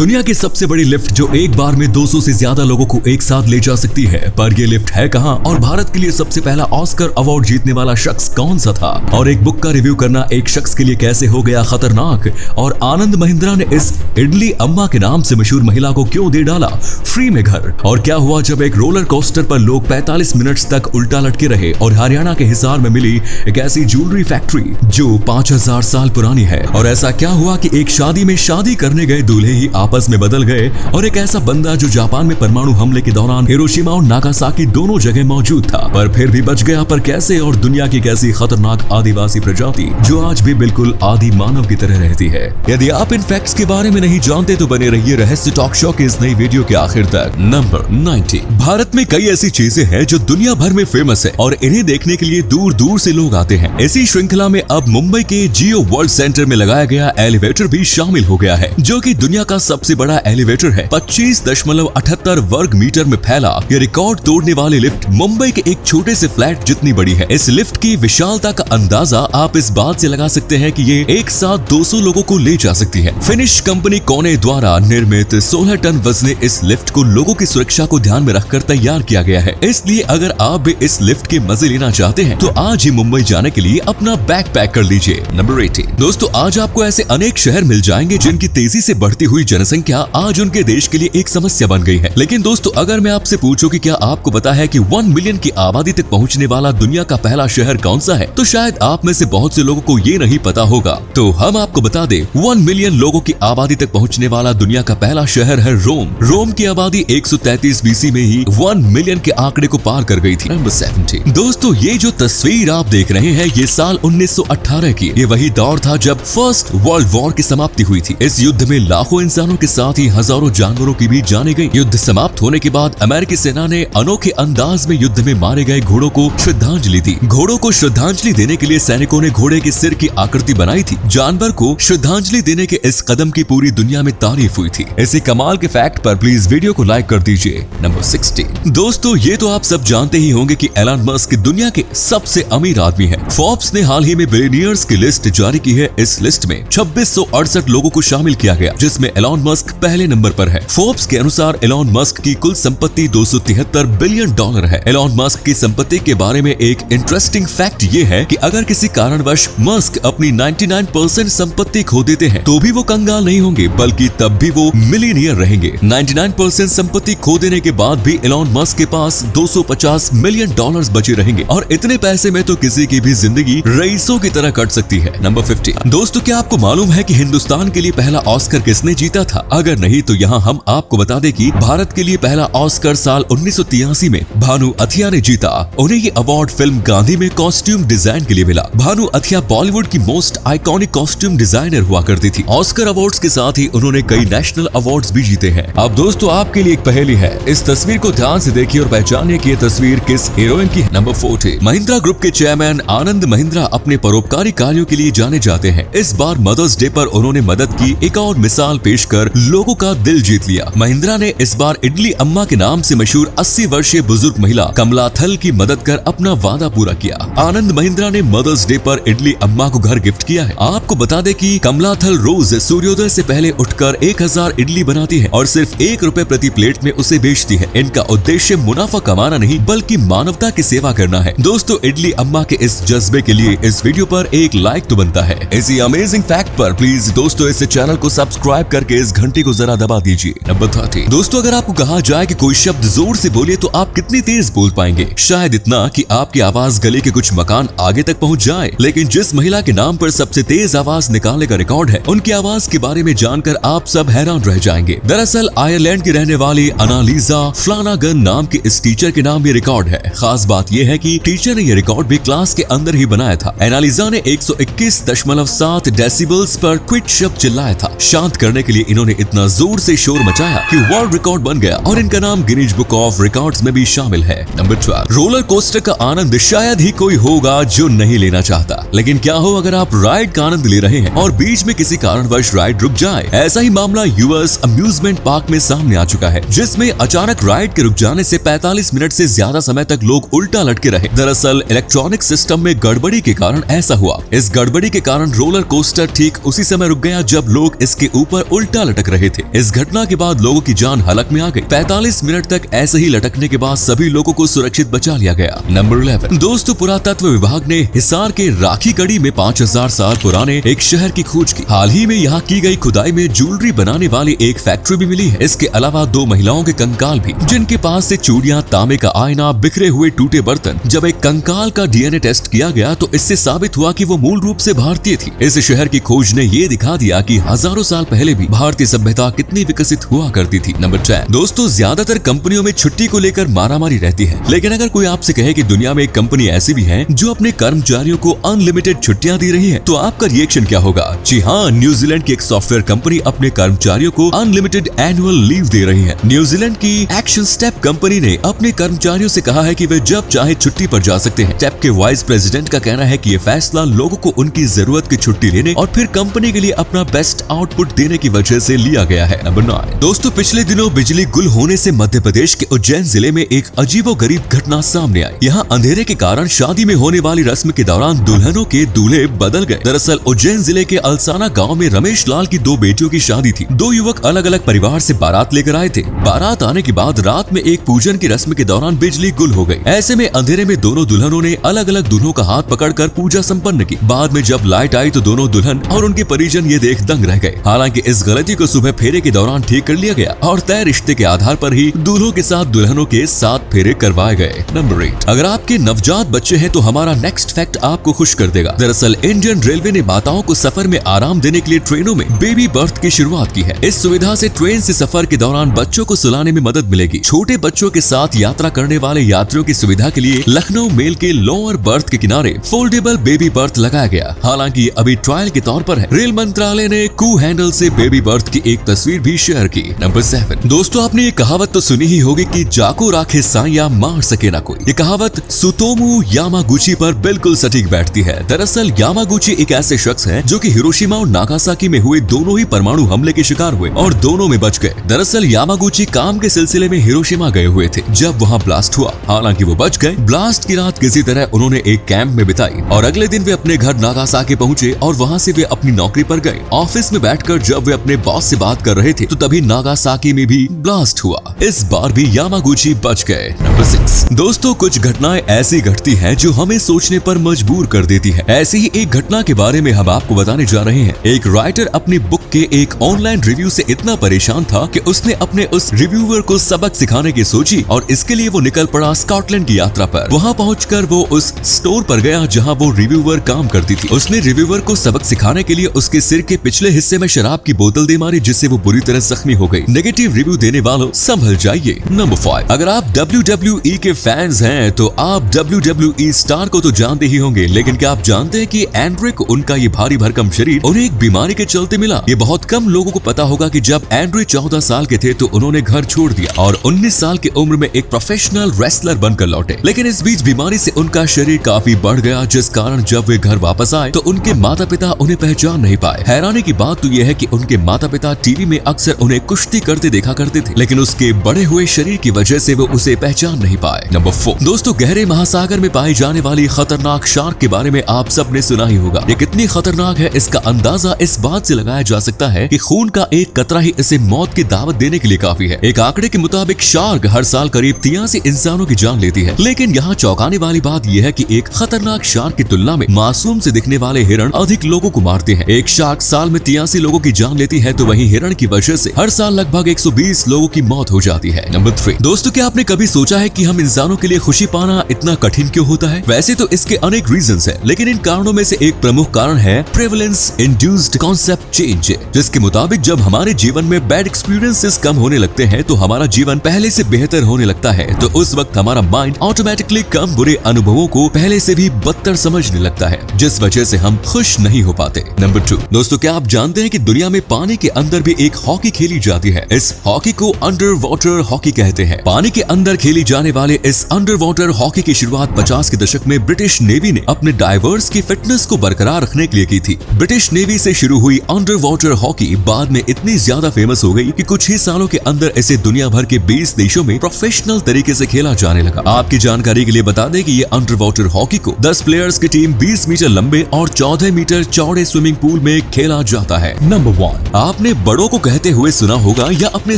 दुनिया की सबसे बड़ी लिफ्ट जो एक बार में 200 से ज्यादा लोगों को एक साथ ले जा सकती है, पर ये लिफ्ट है कहां और भारत के लिए सबसे पहला ऑस्कर अवार्ड जीतने वाला शख्स कौन सा था, और एक बुक का रिव्यू करना एक शख्स के लिए कैसे हो गया खतरनाक, और आनंद महिंद्रा ने इस इडली अम्मा के नाम से मशहूर महिला को क्यों दे डाला फ्री में घर, और क्या हुआ जब एक रोलर कोस्टर पर लोग 45 मिनट तक उल्टा लटके रहे, और हरियाणा के हिसार में मिली एक ऐसी ज्वेलरी फैक्ट्री जो 5000 साल पुरानी है, और ऐसा क्या हुआ कि एक शादी में शादी करने गए दूल्हे ही आपस में बदल गए, और एक ऐसा बंदा जो जापान में परमाणु हमले के दौरान हिरोशिमा और नागासाकी दोनों जगह मौजूद था पर फिर भी बच गया, पर कैसे, और दुनिया की कैसी खतरनाक आदिवासी प्रजाति जो आज भी बिल्कुल आदि मानव की तरह रहती है। यदि आप इन फैक्ट्स के बारे में नहीं जानते तो बने रहिए रहस्य टॉक शो के इस नई वीडियो के आखिर तक। नंबर 90। भारत में कई ऐसी चीजें हैं जो दुनिया भर में फेमस है और इन्हें देखने के लिए दूर दूर से लोग आते हैं। इसी श्रृंखला में अब मुंबई के जियो वर्ल्ड सेंटर में लगाया गया एलिवेटर भी शामिल हो गया है, जो कि दुनिया का सबसे बड़ा एलिवेटर है। 25.78 वर्ग मीटर में फैला ये रिकॉर्ड तोड़ने वाली लिफ्ट मुंबई के एक छोटे से फ्लैट जितनी बड़ी है। इस लिफ्ट की विशालता का अंदाजा आप इस बात से लगा सकते हैं कि ये एक साथ 200 लोगों को ले जा सकती है। फिनिश कंपनी कोने द्वारा निर्मित 16 टन वजनी इस लिफ्ट को लोगों की सुरक्षा को ध्यान में रखकर तैयार किया गया है। इसलिए अगर आप भी इस लिफ्ट के मजे लेना चाहते हैं तो आज ही मुंबई जाने के लिए अपना बैग पैक कर लीजिए। नंबर 80। दोस्तों, आज आपको ऐसे अनेक शहर मिल जाएंगे जिनकी तेजी से बढ़ती हुई जनसंख्या आज उनके देश के लिए एक समस्या बन गई है। लेकिन दोस्तों, अगर मैं आपसे पूछूं कि क्या आपको पता है कि 1 मिलियन की आबादी तक पहुंचने वाला दुनिया का पहला शहर कौन सा है, तो शायद आप में से बहुत से लोगों को ये नहीं पता होगा। तो हम आपको बता दें, 1 मिलियन लोगों की आबादी तक पहुंचने वाला दुनिया का पहला शहर है रोम। रोम की आबादी 133 बीसी में ही 1 मिलियन के आंकड़े को पार कर गई थी। नंबर 70। दोस्तों, ये जो तस्वीर आप देख रहे हैं ये साल 1918 की। ये वही दौर था जब फर्स्ट वर्ल्ड वॉर की समाप्ति हुई थी। इस युद्ध में लाखों इंसानों के साथ ही हजारों जानवरों की भी जाने गई। युद्ध समाप्त होने के बाद अमेरिकी सेना ने अनोखे अंदाज में युद्ध में मारे गए घोड़ों को श्रद्धांजलि दी। घोड़ों को श्रद्धांजलि देने के लिए सैनिकों ने घोड़े के सिर की आकृति बनाई थी। जानवर को श्रद्धांजलि देने के इस कदम की पूरी दुनिया में तारीफ हुई थी। इसी कमाल के फैक्ट पर प्लीज वीडियो को लाइक कर दीजिए। नंबर 60। दोस्तों, ये तो आप सब जानते ही होंगे कि एलन मस्क दुनिया के सबसे अमीर आदमी है। फोर्ब्स ने हाल ही में बिलियनियर्स की लिस्ट जारी की है। इस लिस्ट में 2668 लोगों को शामिल किया गया, जिसमें एलन मस्क पहले नंबर पर है। फोर्ब्स के अनुसार एलन मस्क की कुल संपत्ति $273 बिलियन है। एलन मस्क की संपत्ति के बारे में एक इंटरेस्टिंग फैक्ट ये है कि अगर किसी कारणवश मस्क अपनी 99% संपत्ति खो देते हैं तो भी वो कंगाल नहीं होंगे, बल्कि तब भी वो मिलियनियर रहेंगे। 99% संपत्ति खो देने के बाद भी एलन मस्क के पास $250 मिलियन बचे रहेंगे, और इतने पैसे में तो किसी की भी जिंदगी रईसों की तरह कट सकती है। नंबर 50। दोस्तों, क्या आपको मालूम है कि हिंदुस्तान के लिए पहला ऑस्कर किसने जीता था? अगर नहीं तो यहाँ हम आपको बता दें कि भारत के लिए पहला ऑस्कर साल 1983 में भानु अथिया ने जीता। उन्हें ये अवार्ड फिल्म गांधी में कॉस्ट्यूम डिजाइन के लिए मिला। भानु अथिया बॉलीवुड की मोस्ट आइकॉनिक कॉस्ट्यूम डिजाइनर हुआ करती थी। ऑस्कर अवार्ड्स के साथ ही उन्होंने कई नेशनल अवार्ड्स भी जीते हैं। अब दोस्तों, आपके लिए एक पहेली है। इस तस्वीर को ध्यान से देखिए और पहचानिए कि ये तस्वीर किस हीरोइन की है। नंबर 40। महिंद्रा ग्रुप के चेयरमैन आनंद महिंद्रा अपने परोपकारी कार्यों के लिए जाने जाते हैं। इस बार मदर्स डे पर उन्होंने मदद की एक और मिसाल पेश कर लोगों का दिल जीत लिया। महिंद्रा ने इस बार इडली अम्मा के नाम से मशहूर 80 वर्षीय बुजुर्ग महिला कमला थल की मदद कर अपना वादा पूरा किया। आनंद महिंद्रा ने मदर्स डे पर इडली अम्मा को घर गिफ्ट किया है। आपको बता दें कि कमला थल रोज सूर्योदय से पहले उठकर 1000 इडली बनाती है और सिर्फ ₹1 प्रति प्लेट में उसे बेचती है। इनका उद्देश्य मुनाफा कमाना नहीं बल्कि मानवता की सेवा करना है। दोस्तों, इडली अम्मा के इस जज्बे के लिए इस वीडियो पर एक लाइक तो बनता है। इसी अमेजिंग फैक्ट पर प्लीज दोस्तों इस चैनल को सब्सक्राइब करके इस घंटी को जरा दबा दीजिए। नंबर 30। दोस्तों, अगर आपको कहा जाए कि कोई शब्द जोर से बोलिए तो आप कितनी तेज बोल पाएंगे? शायद इतना कि आपकी आवाज गली के कुछ मकान आगे तक पहुंच जाए। लेकिन जिस महिला के नाम पर सबसे तेज आवाज निकालने का रिकॉर्ड है, उनकी आवाज के बारे में जानकर आप सब हैरान रह जाएंगे। दरअसल आयरलैंड की रहने वाली अनालिजा फ्लानागन नाम के इस टीचर के नाम ये रिकॉर्ड है। खास बात यह है कि टीचर ने यह रिकॉर्ड भी क्लास के अंदर ही बनाया था। एनालिजा ने 121.7 डेसिबल्स पर क्विट शब्द चिल्लाया था। शांत करने के लिए इन्होंने इतना जोर से शोर मचाया कि वर्ल्ड रिकॉर्ड बन गया और इनका नाम गिनीज बुक ऑफ रिकॉर्ड्स में भी शामिल है। नंबर 12। रोलर कोस्टर का आनंद शायद ही कोई होगा जो नहीं लेना चाहता, लेकिन क्या हो अगर आप राइड का आनंद ले रहे हैं और बीच में किसी कारणवश राइड रुक जाए। ऐसा ही मामला यूएस अम्यूजमेंट पार्क में सामने आ चुका है, जिसमें अचानक राइड के रुक जाने से 45 मिनट से ज्यादा समय तक लोग उल्टा लटके रहे। दरअसल इलेक्ट्रॉनिक सिस्टम में गड़बड़ी के कारण ऐसा हुआ। इस गड़बड़ी के कारण रोलर कोस्टर ठीक उसी समय रुक गया जब लोग इसके ऊपर उल्टा लटक रहे थे। इस घटना के बाद लोगों की जान हलक में आ गई। 45 मिनट तक ऐसे ही लटकने के बाद सभी लोगों को सुरक्षित बचा लिया गया। नंबर 11 दोस्तों, पुरातत्व विभाग ने हिसार के राखी कड़ी में 5000 साल पुराने एक शहर की खोज की। हाल ही में यहाँ की गई खुदाई में ज्वेलरी बनाने वाली एक फैक्ट्री भी मिली है। इसके अलावा 2 महिलाओं के कंकाल भी, जिनके पास से चूड़ियां, तांबे का आईना, बिखरे हुए टूटे बर्तन। जब एक कंकाल का डीएनए टेस्ट किया गया तो इससे साबित हुआ कि वो मूल रूप से भारतीय थी। इस शहर की खोज ने ये दिखा दिया कि हजारों साल पहले भी भारतीय सभ्यता कितनी विकसित हुआ करती थी। नंबर 10 दोस्तों, ज्यादातर कंपनियों में छुट्टी को लेकर मारामारी रहती है, लेकिन अगर कोई आपसे कहे कि दुनिया में एक कंपनी ऐसी भी है जो अपने कर्मचारियों को अनलिमिटेड छुट्टियां दे रही है, तो आपका रिएक्शन क्या होगा? जी हाँ, न्यूजीलैंड की एक सॉफ्टवेयर कंपनी अपने कर्मचारियों को अनलिमिटेड एनुअल लीव दे रही है। न्यूजीलैंड की एक्शन स्टेप कंपनी ने अपने कर्मचारियों से कहा है कि वे जब चाहे छुट्टी पर जा सकते हैं। स्टेप के वाइस प्रेसिडेंट का कहना है कि ये फैसला लोगों को उनकी जरूरत की छुट्टी लेने और फिर कंपनी के लिए अपना बेस्ट आउटपुट देने की वजह से लिया गया है। नंबर 9 दोस्तों, पिछले दिनों बिजली गुल होने से मध्य प्रदेश के उज्जैन जिले में एक अजीबोगरीब घटना सामने आई। यहाँ अंधेरे के कारण शादी में होने वाली रस्म के दौरान दुल्हनों के दूल्हे बदल गए। दरअसल उज्जैन जिले के अलसाना गांव में रमेश लाल की 2 बेटियों की शादी थी। 2 युवक अलग अलग परिवार से बारात लेकर आए थे। बारात आने के बाद रात में एक पूजन की रस्म के दौरान बिजली गुल हो गई। ऐसे में अंधेरे में दोनों दुल्हनों ने अलग अलग दूल्हों का हाथ पकड़कर पूजा संपन्न की। बाद में जब लाइट आई तो दोनों दुल्हन और उनके परिजन ये देख दंग रह गए। हालांकि इस गलती को सुबह फेरे के दौरान ठीक कर लिया गया और तय रिश्ते के आधार पर ही दूल्हों के साथ दुल्हनों के 7 फेरे करवाए गए। नंबर 8 अगर आपके नवजात बच्चे हैं तो हमारा नेक्स्ट फैक्ट आपको खुश कर देगा। दरअसल इंडियन रेलवे ने माताओं को सफर में आराम देने के लिए ट्रेनों में बेबी बर्थ की शुरुआत की है। इस सुविधा से ट्रेन से सफर के दौरान बच्चों को सुलाने में मदद मिलेगी। छोटे बच्चों के साथ यात्रा करने वाले यात्रियों की सुविधा के लिए लखनऊ मेल के लोअर बर्थ के किनारे फोल्डेबल बेबी बर्थ लगाया गया। हालांकि अभी ट्रायल के तौर पर है। रेल मंत्रालय ने कू हैंडल से बेबी बर्थ की एक तस्वीर भी शेयर की। नंबर 7 दोस्तों, आपने ये कहावत तो सुनी ही होगी कि जाको राखे साया मार सके ना कोई। ये कहावत सुतोमू यामागुची पर बिल्कुल सटीक बैठती है। दरअसल यामागुची एक ऐसे शख्स है जो कि हिरोशिमा और नागासाकी में हुए दोनों ही परमाणु हमले के शिकार हुए और दोनों में बच गए। दरअसल यामागुची काम के सिलसिले में हिरोशिमा गए हुए थे जब वहाँ ब्लास्ट हुआ। हालांकि वो बच गए। ब्लास्ट की रात किसी तरह उन्होंने एक कैंप में बिताई और अगले दिन वे अपने घर नागासाकी पहुंचे और वहाँ से वे अपनी नौकरी पर गए। ऑफिस में बैठकर जब वे अपने बॉस से बात कर रहे थे तो तभी नागासाकी में भी ब्लास्ट हुआ। इस बार भी यामागुची बच गए। नंबर 6 दोस्तों, कुछ घटनाएं ऐसी घटती हैं जो हमें सोचने पर मजबूर कर देती है। ऐसी ही एक घटना के बारे में हम आपको बताने जा रहे हैं। एक राइटर अपनी बुक के एक ऑनलाइन रिव्यू से इतना परेशान था कि उसने अपने उस रिव्यूअर को सबक सिखाने की सोची और इसके लिए वो निकल पड़ा स्कॉटलैंड की यात्रा पर। वहाँ पहुंचकर वो उस स्टोर पर गया जहाँ वो रिव्यूअर काम करती थी। उसने रिव्यूअर को सबक सिखाने के लिए उसके सिर के पिछले हिस्से में शराब की बोतल दे मारी, जिससे वो बुरी तरह जख्मी हो गई। नेगेटिव रिव्यू देने वालों संभल जाइए। नंबर 5 अगर आप WWE के फैंस हैं तो आप WWE स्टार को तो जानते ही होंगे, लेकिन क्या आप जानते हैं कि एंड्रे को उनका ये भारी भरकम शरीर उन्हें एक बीमारी के चलते मिला? ये बहुत कम लोगों को पता होगा कि जब एंड्रे 14 साल के थे तो उन्होंने घर छोड़ दिया और 19 साल की उम्र में एक प्रोफेशनल रेसलर बनकर लौटे। लेकिन इस बीच बीमारी से उनका शरीर काफी बढ़ गया, जिस कारण जब वे घर वापस आए तो उनके माता पिता उन्हें पहचान नहीं पाए। हैरानी की बात तो यह है कि उनके माता पिता टीवी में अक्सर उन्हें कुश्ती करते देखा करते थे, लेकिन उसके बड़े हुए शरीर की वजह से वो उसे पहचान नहीं पाए। नंबर 4 दोस्तों, गहरे महासागर में पाई जाने वाली खतरनाक शार्क के बारे में आप सबने सुना ही होगा। ये कितनी खतरनाक है इसका अंदाजा इस बात से लगाया जा सकता है कि खून का एक कतरा ही इसे मौत की दावत देने के लिए काफी है। एक आंकड़े के मुताबिक शार्क हर साल करीब 83 इंसानों की जान लेती है। लेकिन यहाँ चौंकाने वाली बात यह है कि एक खतरनाक शार्क की तुलना में मासूम से दिखने वाले हिरण अधिक लोगों को मारते हैं। एक शार्क साल में 83 लोगों की जान लेती है, तो वहीं हिरण की वजह से हर साल लगभग 120 लोगों की मौत हो जाती है। नंबर 3 दोस्तों, क्या आपने कभी सोचा है कि हम इंसानों के लिए खुशी पाना इतना कठिन क्यों होता है? वैसे तो इसके अनेक रीजंस हैं, लेकिन इन कारणों में से एक प्रमुख कारण है प्रेवलेंस इंड्यूस्ड कॉन्सेप्ट चेंज, जिसके मुताबिक जब हमारे जीवन में बैड एक्सपीरियंसेस कम होने लगते हैं तो हमारा जीवन पहले से बेहतर होने लगता है। तो उस वक्त हमारा माइंड ऑटोमेटिकली कम बुरे अनुभवों को पहले से भी बदतर समझने लगता है, जिस वजह से हम खुश नहीं हो पाते। नंबर 2 दोस्तों, क्या आप जानते हैं कि दुनिया में पानी के अंदर भी एक हॉकी खेली जाती है? इस हॉकी को अंडर वाटर हॉकी कहते हैं। पानी के अंदर खेली जाने वाले इस अंडर वाटर हॉकी की शुरुआत 50 के दशक में ब्रिटिश नेवी ने अपने डाइवर्स की फिटनेस को बरकरार रखने के लिए की थी। ब्रिटिश नेवी से शुरू हुई अंडर वाटर हॉकी बाद में इतनी ज्यादा फेमस हो गई कि कुछ ही सालों के अंदर इसे दुनिया भर के 20 देशों में प्रोफेशनल तरीके से खेला जाने लगा। आपकी जानकारी के लिए बता दें कि ये अंडर वाटर हॉकी को 10 प्लेयर्स की टीम 20 मीटर लंबे और 14 मीटर चौड़े स्विमिंग पूल में खेला जाता है। नंबर 1 आपने बड़ों को कहते हुए सुना होगा या अपने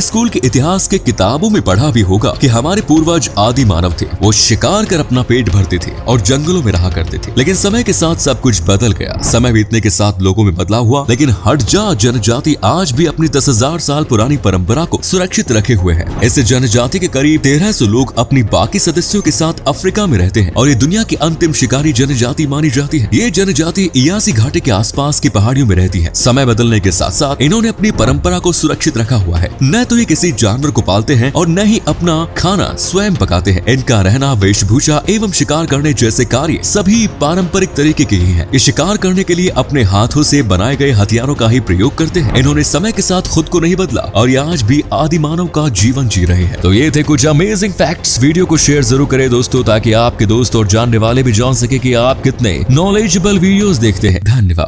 स्कूल के इतिहास के किताबों में पढ़ा भी होगा कि हमारे पूर्वज आदि मानव थे। वो शिकार कर अपना पेट भरते थे और जंगलों में रहा करते थे। लेकिन समय के साथ सब कुछ बदल गया। समय बीतने के साथ लोगों में बदलाव हुआ, लेकिन हटजा जनजाति आज भी अपनी 10,000 साल पुरानी परंपरा को सुरक्षित रखे हुए है। इस जनजाति के करीब 1300 लोग अपनी बाकी सदस्यों के साथ अफ्रीका में रहते हैं और ये दुनिया की अंतिम शिकारी जनजाति मानी जाती है। ये जनजाति इयासी घाटी के आसपास की पहाड़ियों में रहती है। समय बदलने के साथ साथ इन्होंने अपनी परंपरा को सुरक्षित रखा हुआ है। न तो ये किसी जानवर को पालते हैं और न ही अपना खाना स्वयं पकाते हैं। इनका रहना, वेशभूषा एवं शिकार करने जैसे कार्य सभी पारंपरिक तरीके के ही हैं। ये शिकार करने के लिए अपने हाथों से बनाए गए हथियारों का ही प्रयोग करते हैं। इन्होंने समय के साथ खुद को नहीं बदला और ये आज भी आदि मानव का जीवन जी रहे हैं। तो ये थे कुछ अमेजिंग फैक्ट्स। वीडियो को शेयर जरूर करें दोस्तों, ताकि आपके दोस्त और जानने वाले भी जान सके कि आप कितने नॉलेजेबल वीडियोस देखते हैं। धन्यवाद।